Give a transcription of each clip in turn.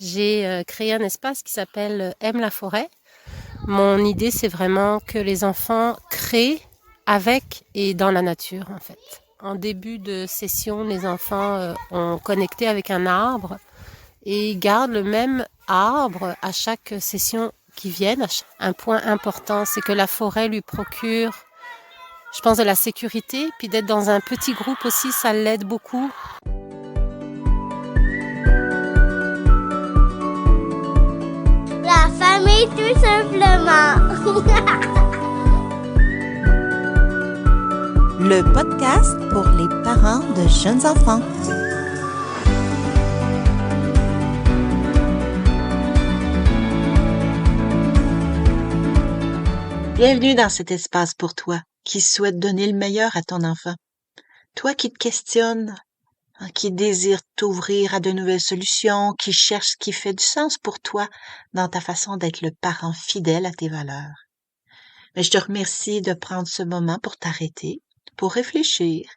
J'ai créé un espace qui s'appelle Aime la forêt. Mon idée, c'est vraiment que les enfants créent avec et dans la nature, en fait. En début de session, les enfants ont connecté avec un arbre et gardent le même arbre à chaque session qui viennent. Un point important, c'est que la forêt lui procure, je pense, de la sécurité, puis d'être dans un petit groupe aussi, ça l'aide beaucoup. La famille, tout simplement. Le podcast pour les parents de jeunes enfants. Bienvenue dans cet espace pour toi qui souhaite donner le meilleur à ton enfant. Toi qui te questionnes, qui désire t'ouvrir à de nouvelles solutions, qui cherche ce qui fait du sens pour toi dans ta façon d'être le parent fidèle à tes valeurs. Mais je te remercie de prendre ce moment pour t'arrêter, pour réfléchir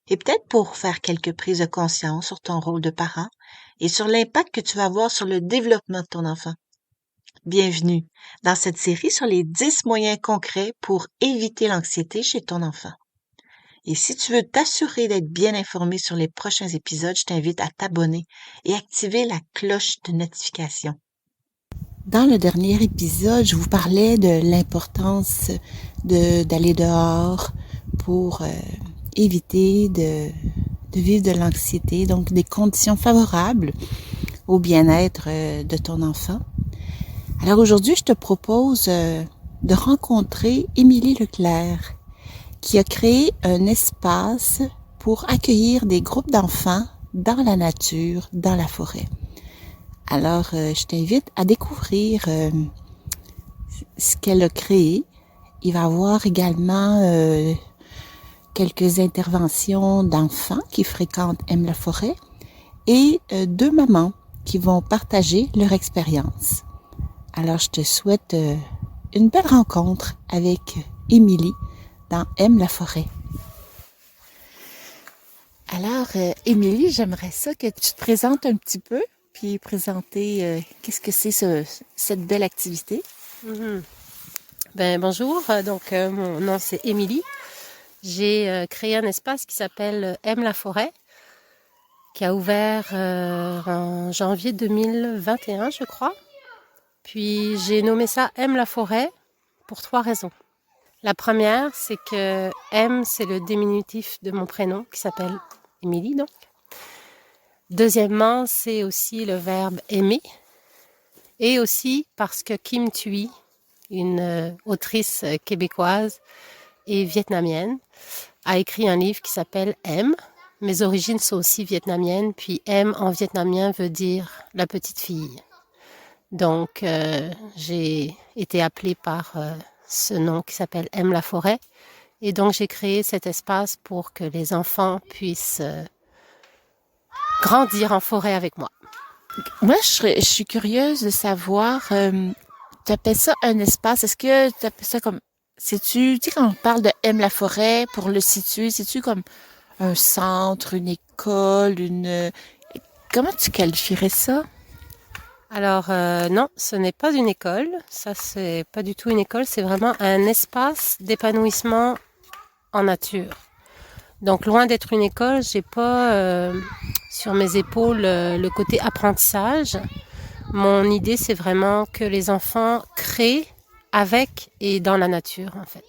et peut-être pour faire quelques prises de conscience sur ton rôle de parent et sur l'impact que tu vas avoir sur le développement de ton enfant. Bienvenue dans cette série sur les 10 moyens concrets pour éviter l'anxiété chez ton enfant. Et si tu veux t'assurer d'être bien informé sur les prochains épisodes, je t'invite à t'abonner et activer la cloche de notification. Dans le dernier épisode, je vous parlais de l'importance d'aller dehors pour éviter de vivre de l'anxiété, donc des conditions favorables au bien-être de ton enfant. Alors aujourd'hui, je te propose de rencontrer Émilie Leclerc, qui a créé un espace pour accueillir des groupes d'enfants dans la nature, dans la forêt. Alors, je t'invite à découvrir ce qu'elle a créé. Il va y avoir également quelques interventions d'enfants qui fréquentent Aime la forêt et 2 mamans qui vont partager leur expérience. Alors, je te souhaite une belle rencontre avec Émilie dans Aime la forêt. Alors, Émilie, j'aimerais ça que tu te présentes un petit peu, puis présenter qu'est-ce que c'est cette belle activité. Bonjour, mon nom c'est Émilie. J'ai créé un espace qui s'appelle Aime la forêt, qui a ouvert en janvier 2021, je crois. Puis j'ai nommé ça Aime la forêt pour 3 raisons. La première, c'est que M, c'est le diminutif de mon prénom qui s'appelle Émilie, donc. Deuxièmement, c'est aussi le verbe aimer. Et aussi parce que Kim Thuy, une autrice québécoise et vietnamienne, a écrit un livre qui s'appelle M. Mes origines sont aussi vietnamiennes, puis M en vietnamien veut dire la petite fille. Donc, j'ai été appelée par ce nom qui s'appelle Aime la forêt. Et donc, j'ai créé cet espace pour que les enfants puissent grandir en forêt avec moi. Moi, je suis curieuse de savoir, tu appelles ça un espace, est-ce que tu appelles ça comme, tu sais, quand on parle de Aime la forêt, pour le situer, c'est-tu comme un centre, une école, comment tu qualifierais ça? Alors, non, ce n'est pas une école. Ça, c'est pas du tout une école. C'est vraiment un espace d'épanouissement en nature. Donc, loin d'être une école, j'ai pas sur mes épaules le côté apprentissage. Mon idée, c'est vraiment que les enfants créent avec et dans la nature, en fait.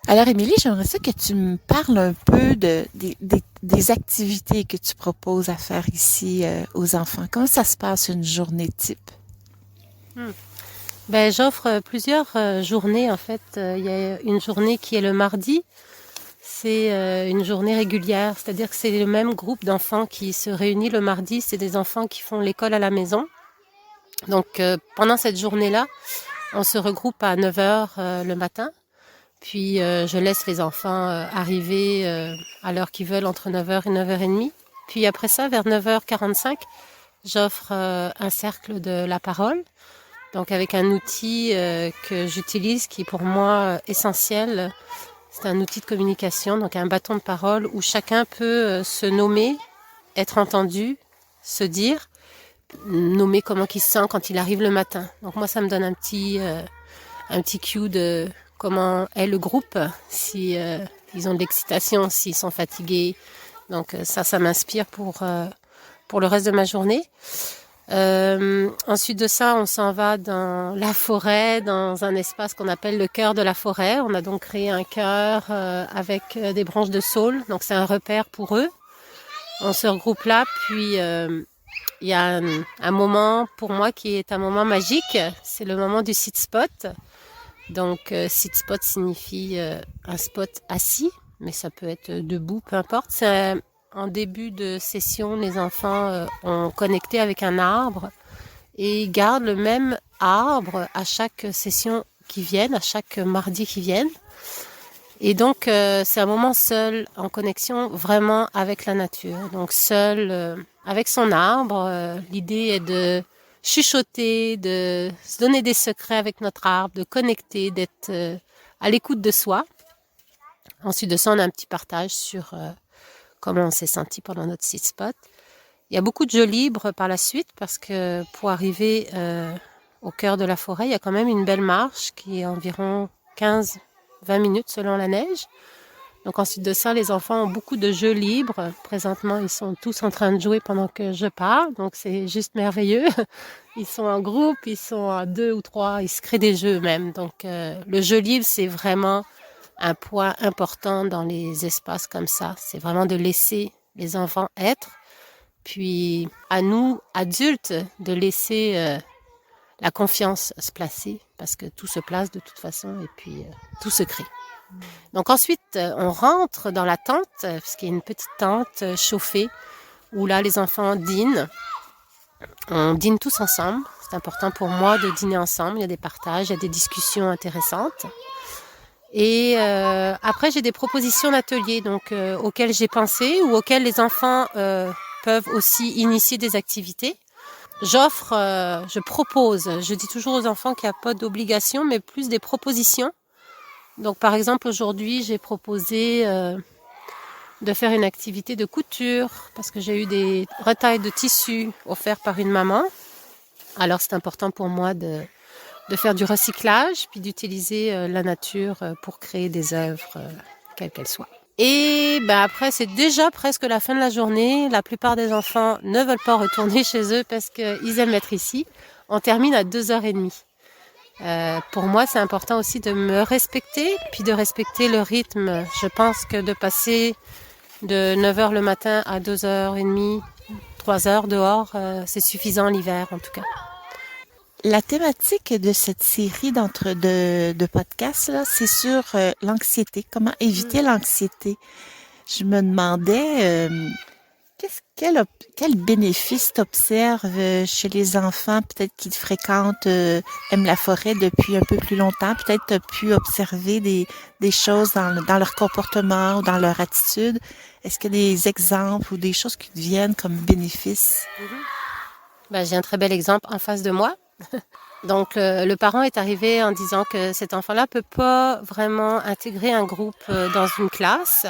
Alors, Émilie, j'aimerais ça que tu me parles un peu des activités que tu proposes à faire ici aux enfants. Comment ça se passe une journée type? J'offre plusieurs journées, en fait. Il y a une journée qui est le mardi. C'est une journée régulière, c'est-à-dire que c'est le même groupe d'enfants qui se réunit le mardi. C'est des enfants qui font l'école à la maison. Donc, pendant cette journée-là, on se regroupe à 9h le matin. Puis, je laisse les enfants arriver à l'heure qu'ils veulent, entre 9h et 9h30. Puis après ça, vers 9h45, j'offre un cercle de la parole. Donc, avec un outil que j'utilise qui est pour moi essentiel. C'est un outil de communication, donc un bâton de parole où chacun peut se nommer, être entendu, se dire. nommer comment il se sent quand il arrive le matin. Donc moi, ça me donne un petit cue de comment est le groupe, si ils ont de l'excitation, s'ils sont fatigués. Donc ça m'inspire pour le reste de ma journée. Ensuite de ça, on s'en va dans la forêt, dans un espace qu'on appelle le cœur de la forêt. On a donc créé un cœur avec des branches de saule. Donc c'est un repère pour eux. On se regroupe là, puis il y a un moment pour moi qui est un moment magique. C'est le moment du sit spot. Donc sit spot signifie un spot assis, mais ça peut être debout, peu importe. C'est en début de session, les enfants ont connecté avec un arbre et ils gardent le même arbre à chaque session qui viennent, à chaque mardi qui viennent. Et donc, c'est un moment seul, en connexion vraiment avec la nature. Donc, seul avec son arbre. L'idée est de chuchoter, de se donner des secrets avec notre arbre, de connecter, d'être à l'écoute de soi. Ensuite de ça, on a un petit partage sur comment on s'est senti pendant notre sit spot. Il y a beaucoup de jeux libres par la suite parce que pour arriver au cœur de la forêt, il y a quand même une belle marche qui est environ 15-20 minutes selon la neige. Donc ensuite de ça, les enfants ont beaucoup de jeux libres. Présentement, ils sont tous en train de jouer pendant que je parle, donc c'est juste merveilleux. Ils sont en groupe, ils sont à 2 ou 3, ils se créent des jeux eux-mêmes. Donc le jeu libre, c'est vraiment un point important dans les espaces comme ça. C'est vraiment de laisser les enfants être, puis à nous, adultes, de laisser la confiance se placer, parce que tout se place de toute façon, et puis tout se crée. Donc ensuite, on rentre dans la tente, parce qu'il y a une petite tente chauffée, où là, les enfants dînent. On dîne tous ensemble. C'est important pour moi de dîner ensemble. Il y a des partages, il y a des discussions intéressantes. Et après, j'ai des propositions d'ateliers donc auxquelles j'ai pensé ou auxquelles les enfants peuvent aussi initier des activités. Je propose. Je dis toujours aux enfants qu'il n'y a pas d'obligation, mais plus des propositions. Donc, par exemple, aujourd'hui, j'ai proposé de faire une activité de couture parce que j'ai eu des retails de tissus offerts par une maman. Alors, c'est important pour moi de faire du recyclage, puis d'utiliser la nature pour créer des œuvres, quelles qu'elles soient. Et après, c'est déjà presque la fin de la journée. La plupart des enfants ne veulent pas retourner chez eux parce qu'ils aiment être ici. On termine à 2h30. Pour moi, c'est important aussi de me respecter, puis de respecter le rythme. Je pense que de passer de 9h le matin à 2h30, 3h dehors, c'est suffisant l'hiver en tout cas. La thématique de cette série de podcasts, là, c'est sur l'anxiété. Comment éviter l'anxiété? Je me demandais quel bénéfice t'observes chez les enfants, peut-être qui fréquentent aiment la forêt depuis un peu plus longtemps. Peut-être tu as pu observer des choses dans leur comportement ou dans leur attitude. Est-ce qu'il y a des exemples ou des choses qui te viennent comme bénéfice? J'ai un très bel exemple en face de moi. Donc le parent est arrivé en disant que cet enfant-là peut pas vraiment intégrer un groupe dans une classe,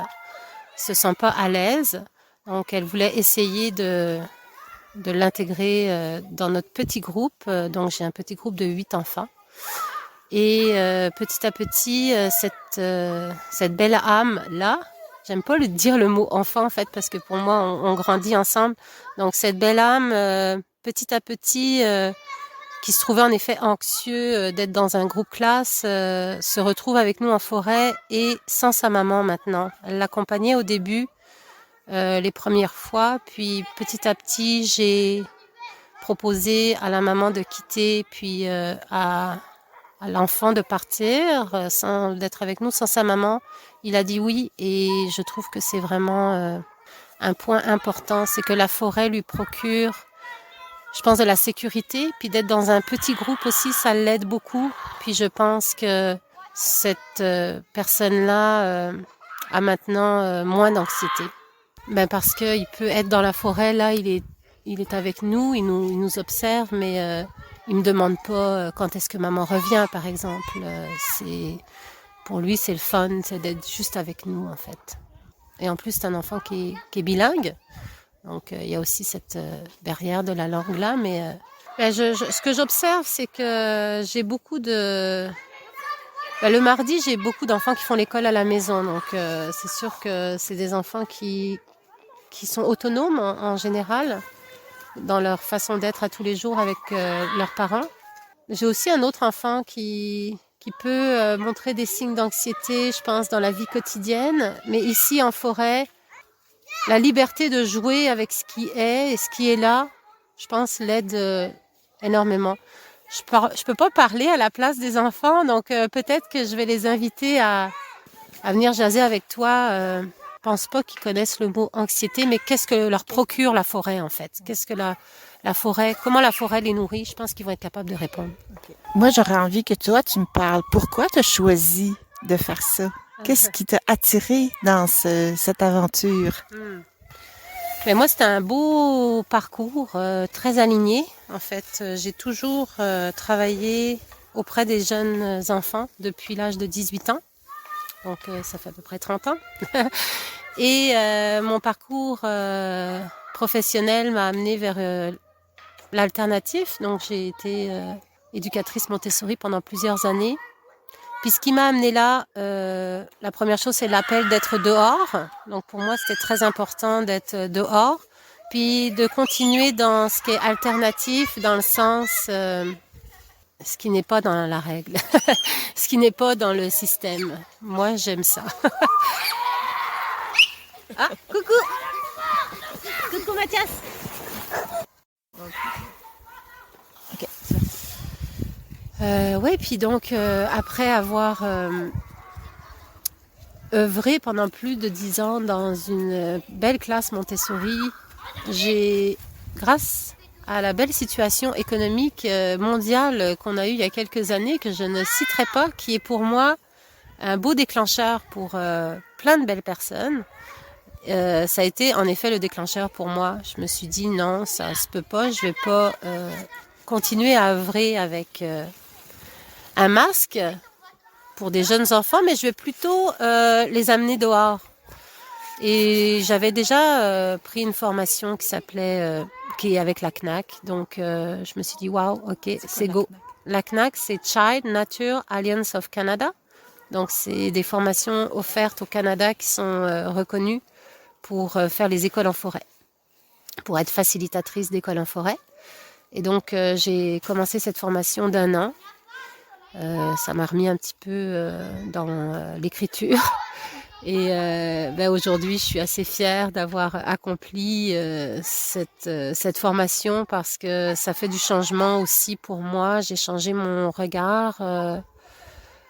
se sent pas à l'aise. Donc elle voulait essayer de l'intégrer dans notre petit groupe. Donc j'ai un petit groupe de 8 enfants. Et petit à petit, cette belle âme-là, j'aime pas dire le mot enfant en fait, parce que pour moi, on grandit ensemble. Donc cette belle âme, petit à petit, qui se trouvait en effet anxieux d'être dans un groupe classe, se retrouve avec nous en forêt et sans sa maman maintenant. Elle l'accompagnait au début, les premières fois, puis petit à petit, j'ai proposé à la maman de quitter, puis à l'enfant de partir, sans d'être avec nous, sans sa maman. Il a dit oui, et je trouve que c'est vraiment un point important, c'est que la forêt lui procure, je pense, de la sécurité, puis d'être dans un petit groupe aussi, ça l'aide beaucoup. Puis je pense que cette personne-là a maintenant moins d'anxiété. Parce qu'il peut être dans la forêt, là, il est avec nous, il nous observe, mais il me demande pas quand est-ce que maman revient, par exemple. Pour lui, c'est le fun, c'est d'être juste avec nous, en fait. Et en plus, c'est un enfant qui est bilingue. Donc, il y a aussi cette barrière de la langue là. Mais ce que j'observe, c'est que j'ai beaucoup de... le mardi, j'ai beaucoup d'enfants qui font l'école à la maison. Donc, c'est sûr que c'est des enfants qui sont autonomes en général dans leur façon d'être à tous les jours avec leurs parents. J'ai aussi un autre enfant qui peut montrer des signes d'anxiété, je pense, dans la vie quotidienne. Mais ici, en forêt, la liberté de jouer avec ce qui est et ce qui est là, je pense, l'aide énormément. Je peux pas parler à la place des enfants, donc peut-être que je vais les inviter à venir jaser avec toi. Je pense pas qu'ils connaissent le mot anxiété, mais qu'est-ce que leur procure la forêt, en fait? Qu'est-ce que la forêt, comment la forêt les nourrit? Je pense qu'ils vont être capables de répondre. Moi, j'aurais envie que toi, tu me parles. Pourquoi tu as choisi de faire ça? Qu'est-ce qui t'a attiré dans cette aventure? Mais moi, c'était un beau parcours, très aligné. En fait, j'ai toujours travaillé auprès des jeunes enfants depuis l'âge de 18 ans. Donc, ça fait à peu près 30 ans. Et mon parcours professionnel m'a amené vers l'alternatif. Donc, j'ai été éducatrice Montessori pendant plusieurs années. Puis ce qui m'a amené là, la première chose, c'est l'appel d'être dehors. Donc pour moi, c'était très important d'être dehors. Puis de continuer dans ce qui est alternatif, dans le sens, ce qui n'est pas dans la règle, ce qui n'est pas dans le système. Moi, j'aime ça. Ah, coucou! Coucou Mathias! OK. Oui, puis donc, après avoir œuvré pendant plus de 10 ans dans une belle classe Montessori, j'ai, grâce à la belle situation économique mondiale qu'on a eue il y a quelques années, que je ne citerai pas, qui est pour moi un beau déclencheur pour plein de belles personnes, ça a été en effet le déclencheur pour moi. Je me suis dit non, ça se peut pas, je vais pas continuer à œuvrer avec... un masque pour des jeunes enfants, mais je vais plutôt les amener dehors. Et j'avais déjà pris une formation qui est avec la CNAC, donc je me suis dit waouh, ok, c'est go. La CNAC, c'est Child Nature Alliance of Canada, donc c'est des formations offertes au Canada qui sont reconnues pour faire les écoles en forêt, pour être facilitatrice d'écoles en forêt. Et donc j'ai commencé cette formation d'1 an. Ça m'a remis un petit peu dans l'écriture. Et aujourd'hui, je suis assez fière d'avoir accompli cette formation parce que ça fait du changement aussi pour moi. J'ai changé mon regard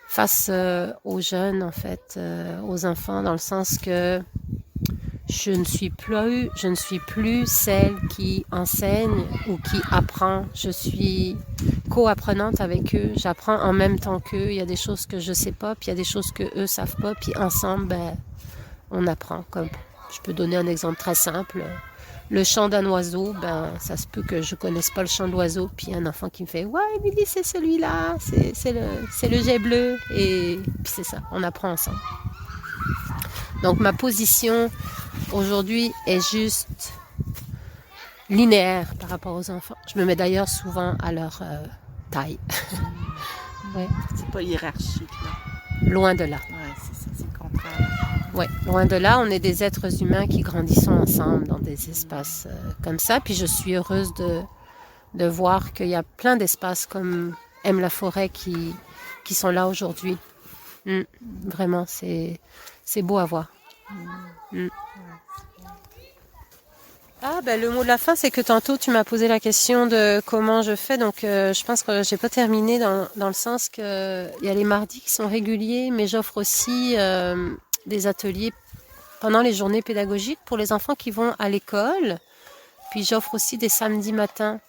face aux jeunes, en fait, aux enfants, dans le sens que je ne suis plus celle qui enseigne ou qui apprend. Je suis co-apprenante avec eux. J'apprends en même temps qu'eux. Il y a des choses que je sais pas, puis il y a des choses que eux savent pas. Puis ensemble, on apprend. Comme je peux donner un exemple très simple. Le chant d'un oiseau, ça se peut que je connaisse pas le chant de l'oiseau. Puis un enfant qui me fait « Ouais, Émilie, c'est celui-là, c'est le jet bleu. » Et puis c'est ça, on apprend ensemble. Donc ma position aujourd'hui est juste linéaire par rapport aux enfants. Je me mets d'ailleurs souvent à leur taille. Ouais. C'est pas hiérarchique, là. Loin de là. Ouais, c'est ça, c'est le contraire. Ouais, loin de là. On est des êtres humains qui grandissons ensemble dans des espaces comme ça. Puis je suis heureuse de voir qu'il y a plein d'espaces comme Aime la forêt qui sont là aujourd'hui. Vraiment, c'est beau à voir. Le mot de la fin, c'est que tantôt tu m'as posé la question de comment je fais. Donc je pense que j'ai pas terminé dans le sens que il y a les mardis qui sont réguliers, mais j'offre aussi des ateliers pendant les journées pédagogiques pour les enfants qui vont à l'école. Puis j'offre aussi des samedis matins.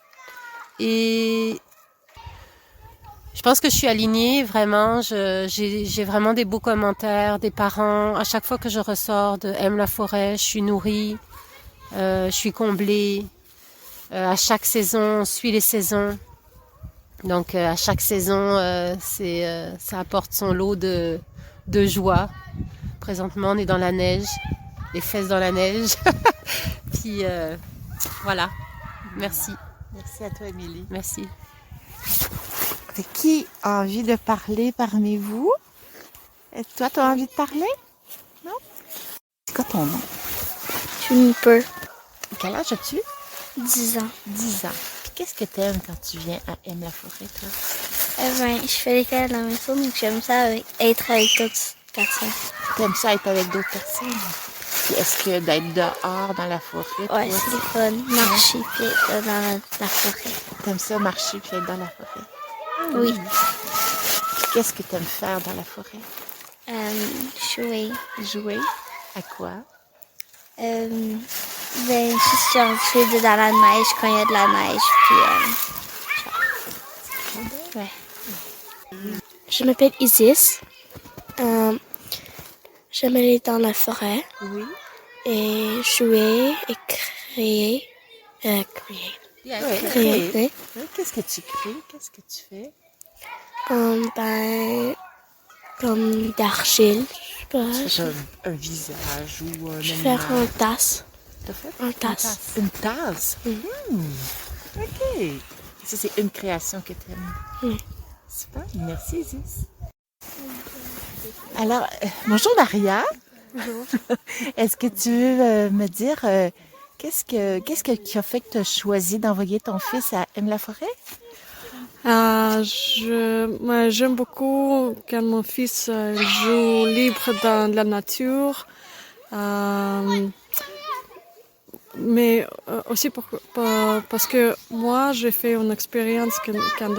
Et je pense que je suis alignée, vraiment. J'ai vraiment des beaux commentaires des parents. À chaque fois que je ressors de Aime la forêt, je suis nourrie, je suis comblée. À chaque saison, on suit les saisons. Donc à chaque saison, ça apporte son lot de joie. Présentement, on est dans la neige, les fesses dans la neige. Puis Puis voilà. Merci. Merci à toi, Émilie. Merci. Qui a envie de parler parmi vous? Et toi, tu as envie de parler? Non? C'est quoi ton nom? Juniper, Quel âge as-tu? 10 ans. 10 ans. Puis qu'est-ce que t'aimes quand tu viens à M-la-Forêt, toi? Je fais l'école à la maison, donc j'aime ça être avec d'autres personnes. T'aimes ça être avec d'autres personnes? Puis est-ce que d'être dehors dans la forêt, Ouais, toi, c'est le fun. Marcher puis être dans la forêt. t'aimes ça marcher puis être dans la forêt? Oui. Qu'est-ce que t'aimes faire dans la forêt? Jouer. Jouer? À quoi? Juste genre jouer dans la neige quand il y a de la neige. Puis, ouais. Je m'appelle Isis. J'aime aller dans la forêt Oui. et jouer et créer. Créer. Oui. Qu'est-ce que tu crées? Qu'est-ce que tu fais? Comme d'argile, je sais pas. Genre un visage ou un Je vais faire animal. une tasse. T'as fait? Une tasse. Une tasse? Mhm. OK. Ça, c'est une création que tu aimes. Mhm. Super. Merci, Isis. Alors, bonjour Maria. Bonjour. Est-ce que tu veux me dire qu'est-ce qui a fait que tu as choisi d'envoyer ton fils à M-la-Forêt? Moi, j'aime beaucoup quand mon fils joue libre dans la nature, mais aussi parce que moi, j'ai fait une expérience quand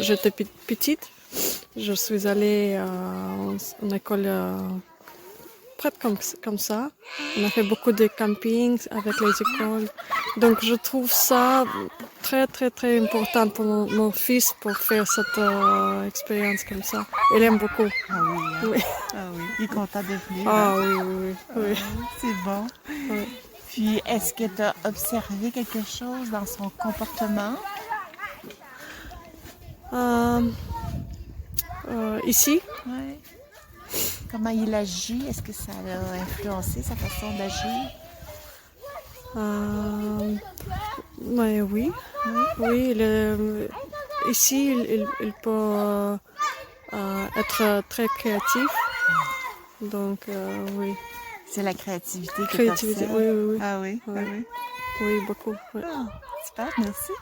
j'étais petite. Je suis allée en école près comme ça. On a fait beaucoup de camping avec les écoles. Donc je trouve ça très très très important pour mon fils pour faire cette expérience comme ça. Il aime beaucoup. Ah oui, hein? Oui. Ah oui. Il est content de venir. Ah oui. C'est bon. Oui. Puis, est-ce que tu as observé quelque chose dans son comportement? Ici, Oui. Comment il agit? Est-ce que ça a influencé sa façon d'agir? mais oui. Oui, ici, il peut être très créatif. Donc, oui. C'est la créativité que Créativité, t'observes? oui. Ah oui, Oui. ah oui. Oui, beaucoup. Oui. Ah, super, merci.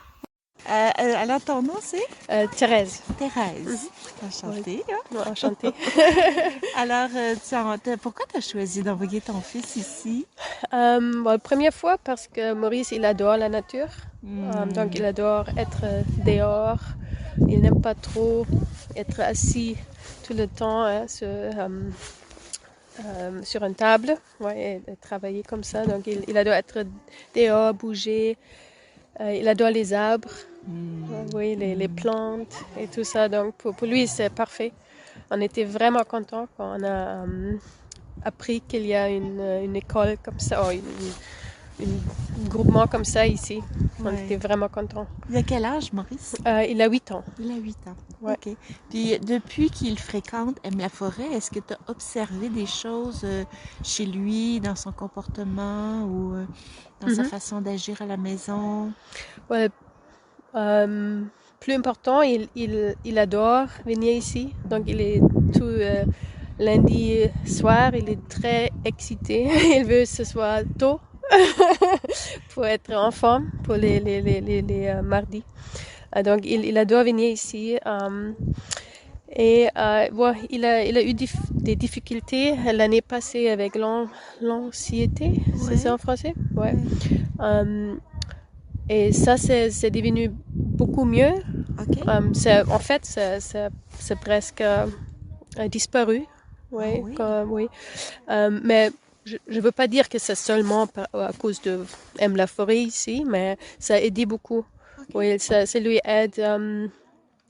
Alors, ton nom, c'est? Thérèse. Thérèse. Enchantée. Hein? Enchantée. Alors, pourquoi tu as choisi d'envoyer ton fils ici? La première fois parce que Maurice, il adore la nature. Donc, il adore être dehors. Il n'aime pas trop être assis tout le temps hein, sur une table et travailler comme ça. Donc, il adore être dehors, bouger. Il adore les arbres, oui, les plantes et tout ça. Donc, pour lui, c'est parfait. On était vraiment contents quand on a appris qu'il y a une école comme ça, un groupement comme ça ici. On Ouais. était vraiment contents. Il a quel âge, Maurice? Il a 8 ans. Il a 8 ans. Ouais. OK. Puis, depuis qu'il fréquente M-la-Forêt, est-ce que tu as observé des choses chez lui, dans son comportement ou dans sa façon d'agir à la maison? Ouais, plus important, il adore venir ici. Donc, il est tout lundi soir, il est très excité. Il veut que ce soit tôt pour être en forme pour les mardis. Donc, il adore venir ici. Et il a eu des difficultés l'année passée avec l'anxiété, c'est ça en français? Ouais. Et ça, c'est devenu beaucoup mieux. OK. En fait, c'est presque disparu. Ouais, Ah oui. oui. Mais je ne veux pas dire que c'est seulement à cause de M-la-Forêt ici, mais ça a aidé beaucoup. OK. Oui, ça lui aide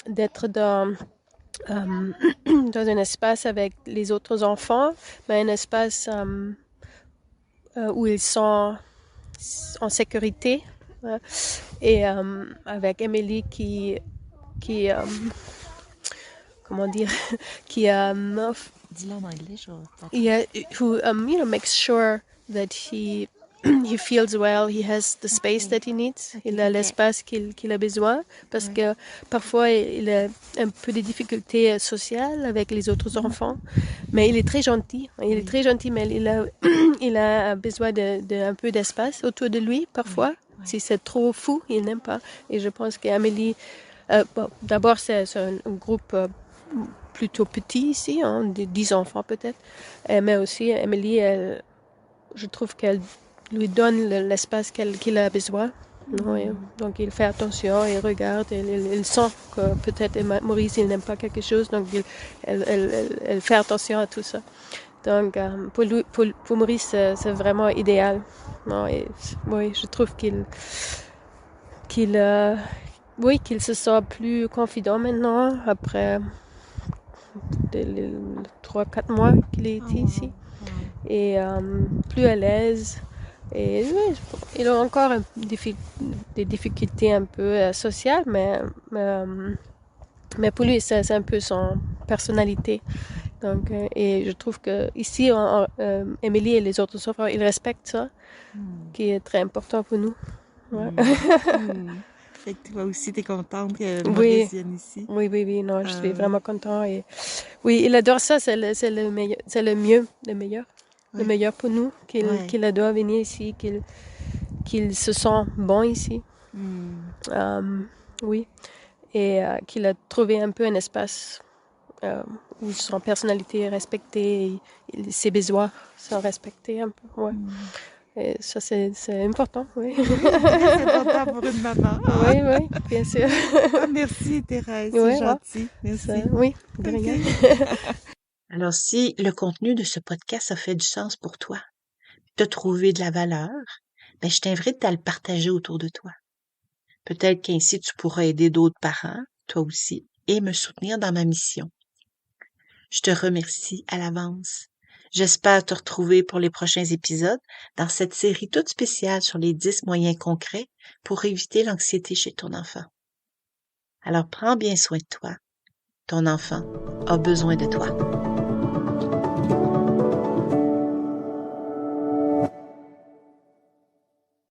d'être dans un espace avec les autres enfants, mais un espace où ils sont en sécurité. Et avec Emily qui comment dire, qui Dis-le en anglais, je who makes sure that he feels well, he has the space that he needs. Il a l'espace qu'il a besoin parce que parfois il a un peu de difficultés sociales avec les autres enfants, mais il est très gentil. Il est très gentil, mais il a besoin de un peu d'espace autour de lui parfois. Si c'est trop fou, il n'aime pas. Et je pense qu'Amélie, d'abord c'est un groupe plutôt petit ici, hein, de 10 enfants peut-être, mais aussi Amélie, je trouve qu'elle lui donne l'espace qu'il a besoin. Oui. Donc il fait attention, il regarde, il sent que peut-être Maurice il n'aime pas quelque chose, donc elle fait attention à tout ça. Donc pour Maurice c'est vraiment idéal. Non, oui, je trouve qu'il se sent plus confident maintenant après les 3-4 mois qu'il est ici. Et plus à l'aise. Et oui, il a encore des difficultés un peu sociales, mais pour lui, c'est un peu son personnalité. Donc, et je trouve que ici, Émilie et les autres enfants, ils respectent ça, qui est très important pour nous. Ouais. Fait que toi aussi, t'es contente que Maurice vienne ici. Oui, non, je suis vraiment contente. Et, oui, il adore ça, c'est le meilleur, le meilleur pour nous, qu'il adore venir ici, qu'il se sent bon ici. Oui, et qu'il a trouvé un peu un espace où son personnalité est respectée, ses besoins sont respectés un peu. Ouais. Et ça, c'est important, oui. C'est important pour une maman. Oui, bien sûr. Merci, Thérèse, c'est gentil. Merci. Oui, de rien. Alors, si le contenu de ce podcast a fait du sens pour toi, t'as trouvé de la valeur, ben, je t'invite à le partager autour de toi. Peut-être qu'ainsi tu pourras aider d'autres parents, toi aussi, et me soutenir dans ma mission. Je te remercie à l'avance. J'espère te retrouver pour les prochains épisodes dans cette série toute spéciale sur les 10 moyens concrets pour éviter l'anxiété chez ton enfant. Alors prends bien soin de toi. Ton enfant a besoin de toi.